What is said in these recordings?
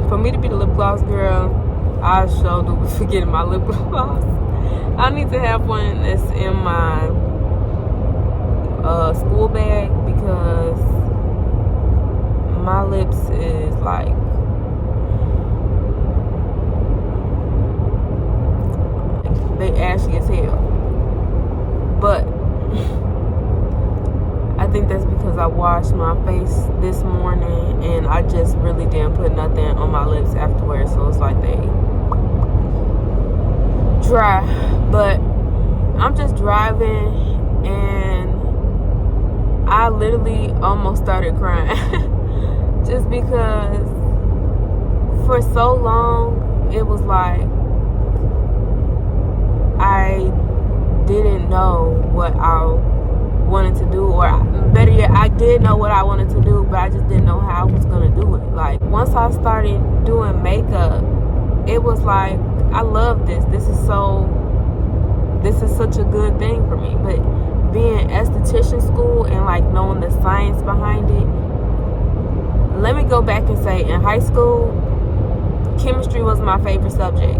For me to be the lip gloss girl, I sure do be forgetting my lip gloss. I need to have one that's in my school bag because my lips is like they ashy as hell. But I think that's because I washed my face this morning and I just really didn't put nothing on my lips afterwards, so it's like they dry. But I'm just driving and I literally almost started crying just because for so long it was like I didn't know what I wanted to do, or better yet, I did know what I wanted to do, but I just didn't know how I was gonna do it. Like, once I started doing makeup, it was like, I love this. This is such a good thing for me. But being esthetician school and like knowing the science behind it, let me go back and say, in high school, chemistry was my favorite subject.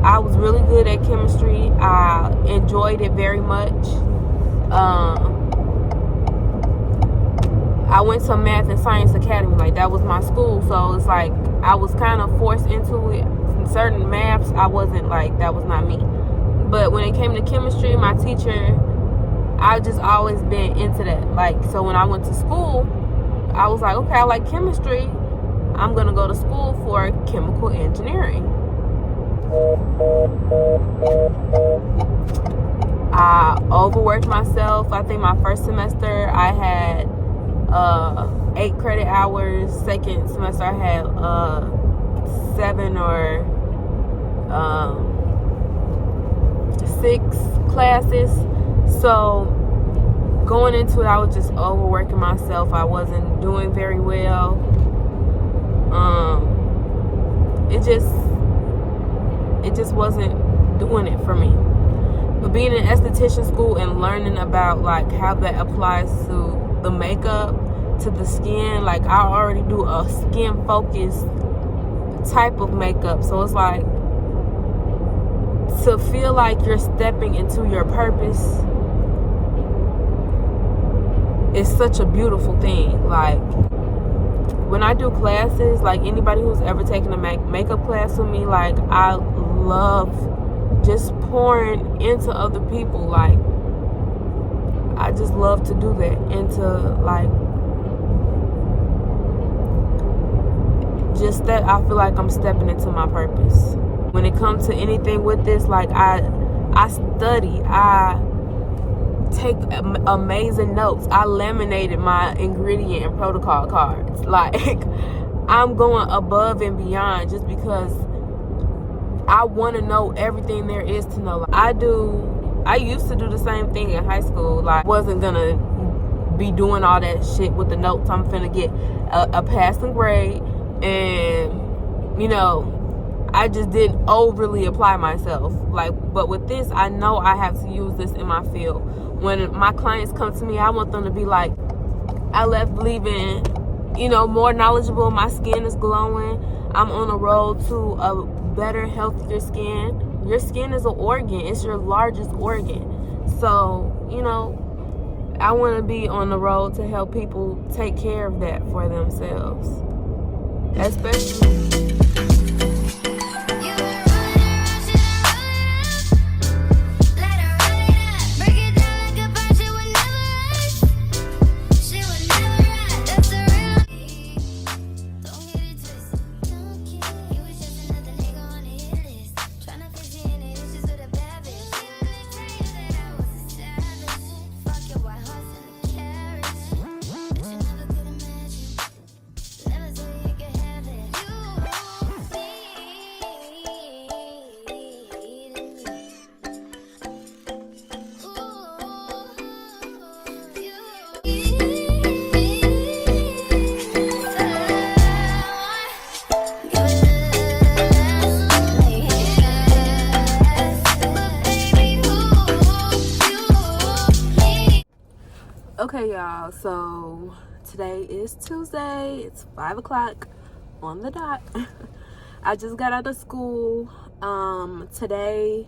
I was really good at chemistry. I enjoyed it very much. I went to Math and Science Academy, like that was my school, so it's like I was kind of forced into it. In certain maths, I wasn't like, that was not me. But when it came to chemistry, my teacher, I just always been into that. Like, so when I went to school, I was like, okay, I like chemistry. I'm gonna go to school for chemical engineering. I overworked myself. I think my first semester I had 8 credit hours. Second semester I had 7 or 6 classes. So going into it, I was just overworking myself. I wasn't doing very well. It just wasn't doing it for me. But being in esthetician school and learning about like how that applies to the makeup, to the skin, like I already do a skin focused type of makeup, so it's like to feel like you're stepping into your purpose is such a beautiful thing. Like when I do classes, like anybody who's ever taken a makeup class with me, like I love just pouring into other people. Like I just love to do that, into like just that I feel like I'm stepping into my purpose. When it comes to anything with this, like I study, I take amazing notes. I laminated my ingredient and protocol cards. Like I'm going above and beyond just because I want to know everything there is to know. I used to do the same thing in high school. Like, wasn't gonna be doing all that shit with the notes. I'm finna get a passing grade, and you know, I just didn't overly apply myself. Like, but with this, I know I have to use this in my field. When my clients come to me, I want them to be like, I left leaving, you know, more knowledgeable. My skin is glowing. I'm on a road to a better, healthier skin. Your skin is an organ. It's your largest organ. So, you know, I want to be on the road to help people take care of that for themselves. Especially... Okay, y'all, so today is Tuesday. It's 5 o'clock on the dot. I just got out of school. Today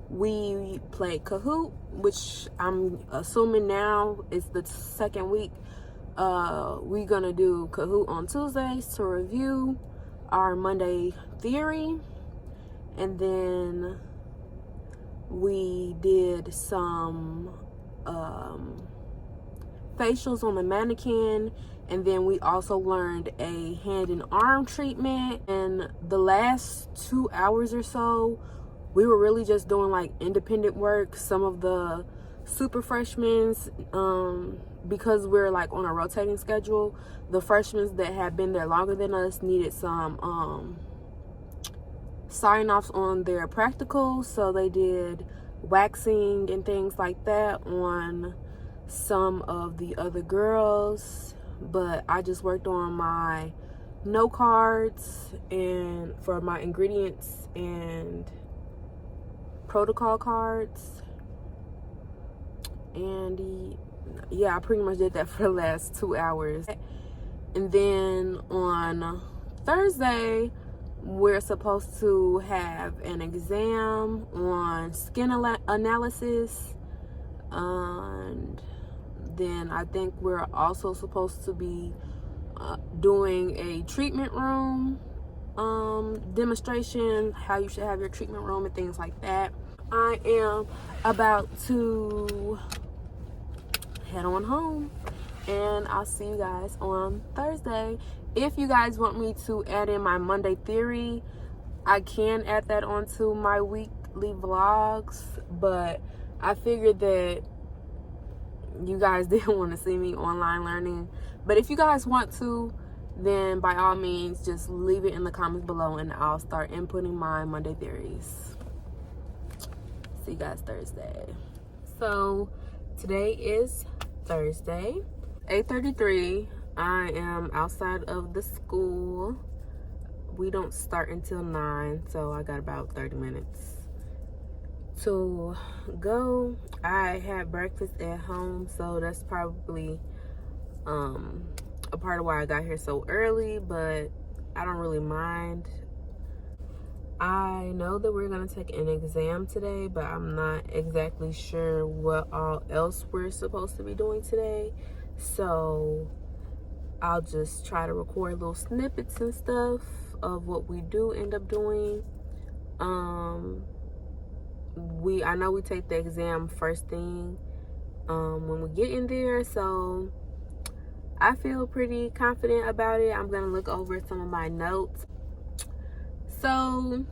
we played Kahoot, which I'm assuming now is the second week. We're gonna do Kahoot on Tuesdays to review our Monday theory, and then we did some facials on the mannequin, and then we also learned a hand and arm treatment. And the last 2 hours or so, we were really just doing like independent work. Some of the super freshmen, because we're like on a rotating schedule, the freshmen that have been there longer than us needed some sign-offs on their practicals, so they did waxing and things like that on some of the other girls. But I just worked on my note cards and for my ingredients and protocol cards, and yeah, I pretty much did that for the last 2 hours. And then on Thursday we're supposed to have an exam on skin analysis, and then I think we're also supposed to be doing a treatment room demonstration, how you should have your treatment room and things like that. I am about to head on home, and I'll see you guys on Thursday. If you guys want me to add in my Monday theory, I can add that onto my weekly vlogs, but I figured that you guys didn't want to see me online learning. But if you guys want to, then by all means just leave it in the comments below and I'll start inputting my Monday theories. See you guys Thursday. So today is Thursday, 8:33. I am outside of the school. We don't start until 9, so I got about 30 minutes to go. I had breakfast at home, so that's probably a part of why I got here so early, but I don't really mind. I know that we're gonna take an exam today, but I'm not exactly sure what all else we're supposed to be doing today, so I'll just try to record little snippets and stuff of what we do end up doing. I know we take the exam first thing when we get in there, so I feel pretty confident about it. I'm gonna look over some of my notes. So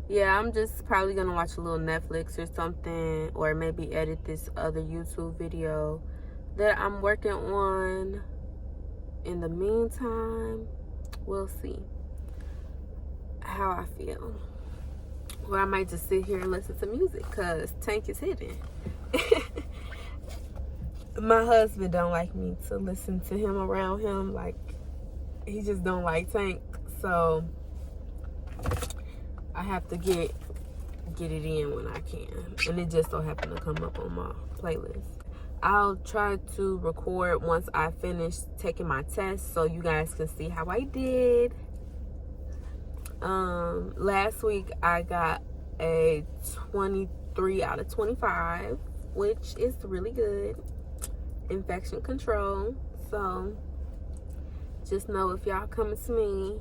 yeah, I'm just probably gonna watch a little Netflix or something, or maybe edit this other YouTube video that I'm working on. In the meantime, we'll see how I feel. Or I might just sit here and listen to music because Tank is hitting. My husband don't like me to listen to him around him. Like, he just don't like Tank, so I have to get it in when I can, and it just so happened to come up on my playlist. I'll try to record once I finish taking my test so you guys can see how I did. Last week I got a 23 out of 25, which is really good. Infection control. So just know if y'all coming to me,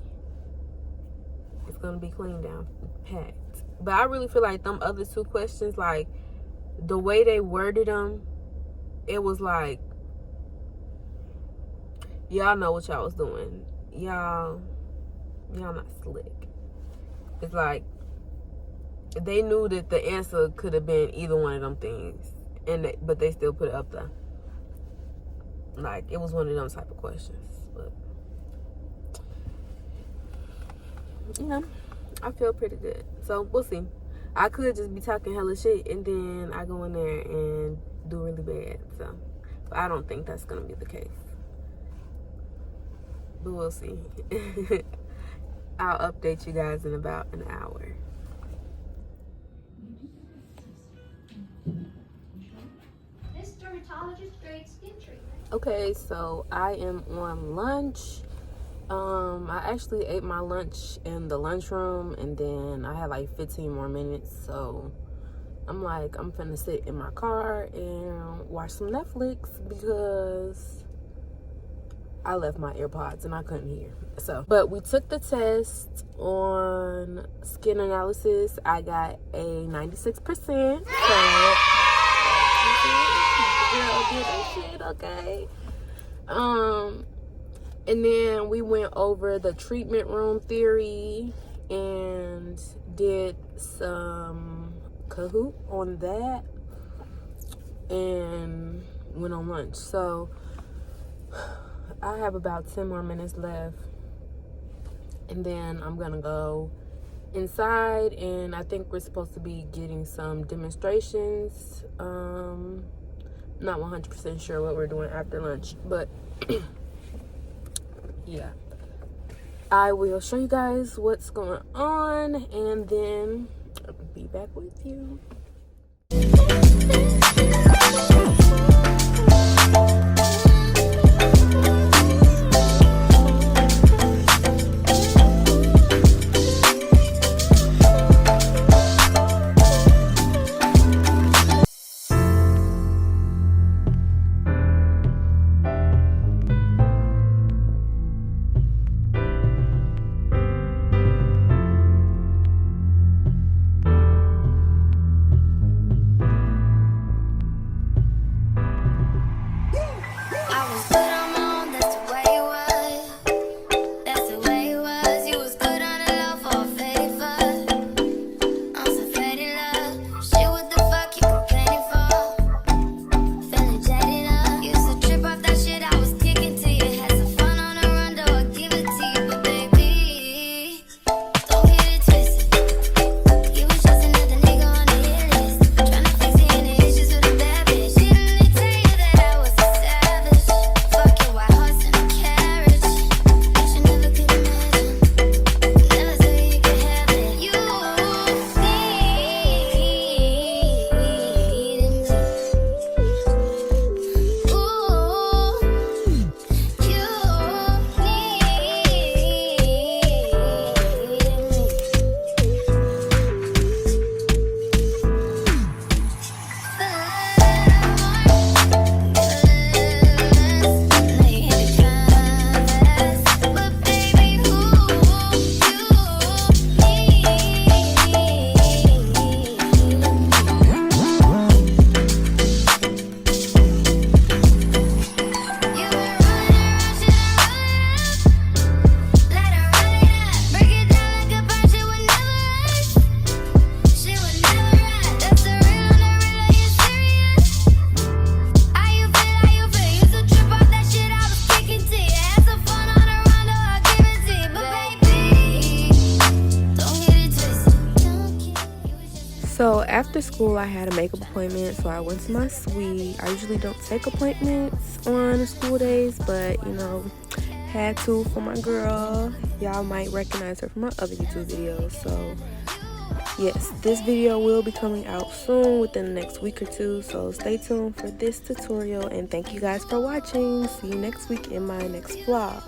it's gonna be clean down packed. But I really feel like them other two questions, like the way they worded them, it was like, y'all know what y'all was doing. Y'all not slick. It's like they knew that the answer could have been either one of them things, but they still put it up there. Like, it was one of them type of questions. But you know, I feel pretty good. So we'll see. I could just be talking hella shit and then I go in there and do really bad. So, but I don't think that's gonna be the case. But we'll see. I'll update you guys in about an hour. This dermatologist grade skin treatment. Okay, so I am on lunch. I actually ate my lunch in the lunchroom, and then I had like 15 more minutes, so I'm like, I'm finna sit in my car and watch some Netflix because I left my AirPods and I couldn't hear. So, but we took the test on skin analysis. I got a 96%. So, girl did that shit, okay? And then we went over the treatment room theory and did some Kahoot on that and went on lunch. So I have about 10 more minutes left, and then I'm gonna go inside, and I think we're supposed to be getting some demonstrations. Not 100% sure what we're doing after lunch, but yeah, I will show you guys what's going on, and then I'll be back with you. So after school, I had a makeup appointment, so I went to my suite. I usually don't take appointments on school days, but you know, had to for my girl. Y'all might recognize her from my other YouTube videos. So yes, this video will be coming out soon, within the next week or two, so stay tuned for this tutorial, and thank you guys for watching. See you next week in my next vlog.